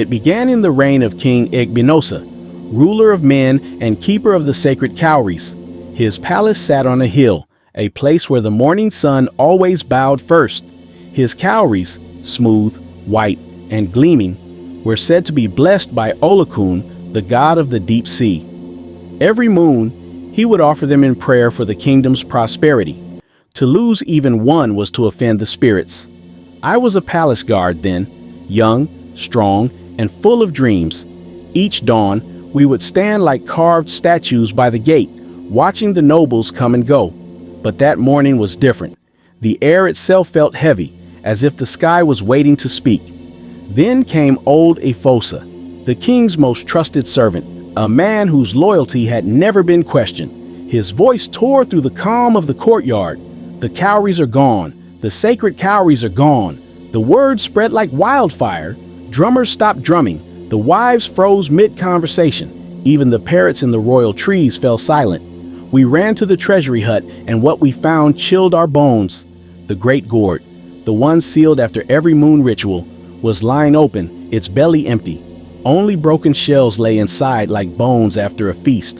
It began in the reign of King Igbinosa, ruler of men and keeper of the sacred Cowries. His palace sat on a hill, a place where the morning sun always bowed first. His cowries, smooth, white, and gleaming, were said to be blessed by Olokun, the god of the deep sea. Every moon, he would offer them in prayer for the kingdom's prosperity. To lose even one was to offend the spirits. I was a palace guard then, young, strong, and full of dreams. Each dawn, we would stand like carved statues by the gate, watching the nobles come and go. But that morning was different. The air itself felt heavy, as if the sky was waiting to speak. Then came old Efosa, the king's most trusted servant, a man whose loyalty had never been questioned. His voice tore through the calm of the courtyard. The cowries are gone. The sacred cowries are gone. The word spread like wildfire. Drummers stopped drumming. The wives froze mid-conversation. Even the parrots in the royal trees fell silent. We ran to the treasury hut, and what we found chilled our bones. The great gourd, the one sealed after every moon ritual, was lying open, its belly empty. Only broken shells lay inside like bones after a feast.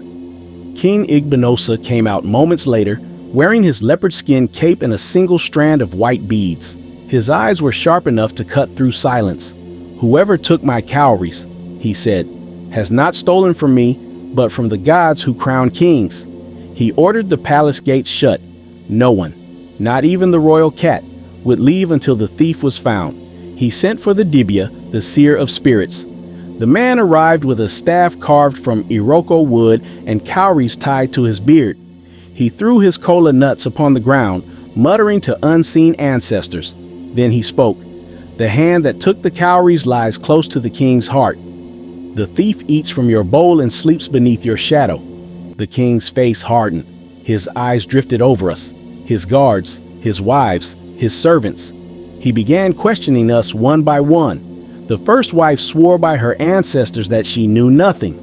King Igbinosa came out moments later, wearing his leopard skin cape and a single strand of white beads. His eyes were sharp enough to cut through silence. "Whoever took my cowries," he said, "has not stolen from me, but from the gods who crown kings." He ordered the palace gates shut. No one, not even the royal cat, would leave until the thief was found. He sent for the Dibia, the seer of spirits. The man arrived with a staff carved from Iroko wood and cowries tied to his beard. He threw his cola nuts upon the ground, muttering to unseen ancestors. Then he spoke. "The hand that took the cowries lies close to the king's heart. The thief eats from your bowl and sleeps beneath your shadow." The king's face hardened. His eyes drifted over us, his guards, his wives, his servants. He began questioning us one by one. The first wife swore by her ancestors that she knew nothing.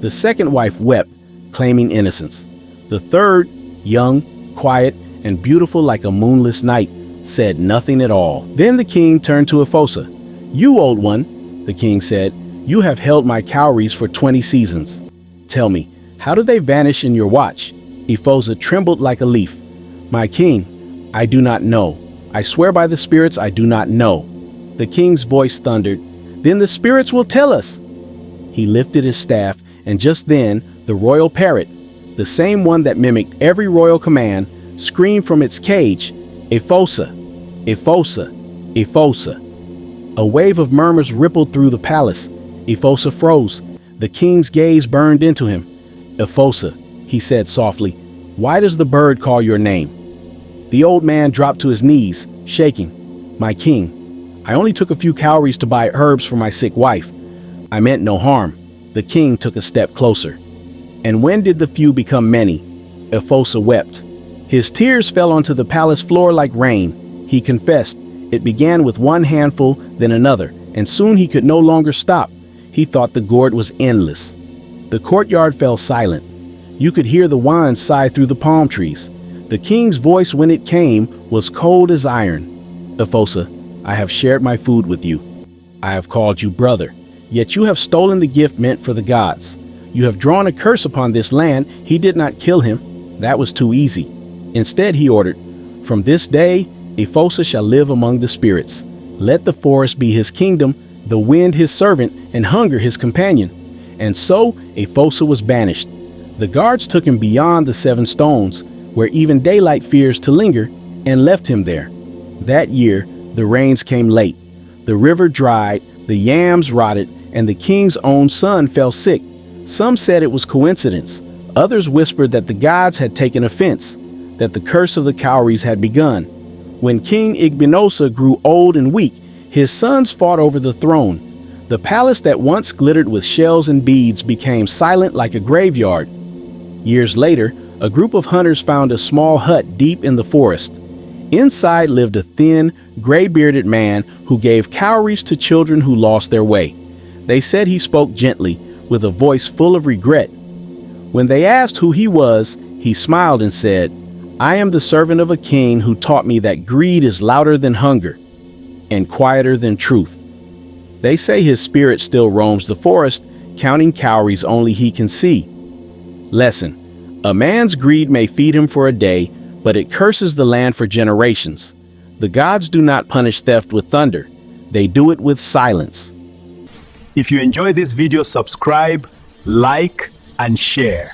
The second wife wept, claiming innocence. The third, young, quiet, and beautiful like a moonless night, said nothing at all. Then the king turned to Efosa. "You, old one," the king said, "you have held my cowries for 20 seasons. Tell me, how do they vanish in your watch?" Efosa trembled like a leaf. "My king, I do not know. I swear by the spirits I do not know." The king's voice thundered, "Then the spirits will tell us." He lifted his staff, and just then, the royal parrot, the same one that mimicked every royal command, screamed from its cage, "Efosa! Efosa! Efosa!" A wave of murmurs rippled through the palace. Efosa froze. The king's gaze burned into him. "Efosa," he said softly, "why does the bird call your name?" The old man dropped to his knees, shaking. "My king, I only took a few cowries to buy herbs for my sick wife. I meant no harm." The king took a step closer. "And when did the few become many?" Efosa wept. His tears fell onto the palace floor like rain. He confessed. It began with one handful, then another, and soon he could no longer stop. He thought the gourd was endless. The courtyard fell silent. You could hear the wine sigh through the palm trees. The king's voice, when it came, was cold as iron. "Efosa, I have shared my food with you. I have called you brother, yet you have stolen the gift meant for the gods. You have drawn a curse upon this land." He did not kill him. That was too easy. Instead, he ordered, "From this day, Efosa shall live among the spirits. Let the forest be his kingdom, the wind his servant, and hunger his companion." And so, Efosa was banished. The guards took him beyond the 7 stones, where even daylight fears to linger, and left him there. That year, the rains came late. The river dried, the yams rotted, and the king's own son fell sick. Some said it was coincidence. Others whispered that the gods had taken offense, that the curse of the cowries had begun. When King Igbinosa grew old and weak, his sons fought over the throne. The palace that once glittered with shells and beads became silent like a graveyard. Years later, a group of hunters found a small hut deep in the forest. Inside lived a thin, gray-bearded man who gave cowries to children who lost their way. They said he spoke gently, with a voice full of regret. When they asked who he was, he smiled and said, "I am the servant of a king who taught me that greed is louder than hunger and quieter than truth." They say his spirit still roams the forest, counting cowries only he can see. Lesson: a man's greed may feed him for a day, but it curses the land for generations. The gods do not punish theft with thunder. They do it with silence. If you enjoyed this video, subscribe, like, and share.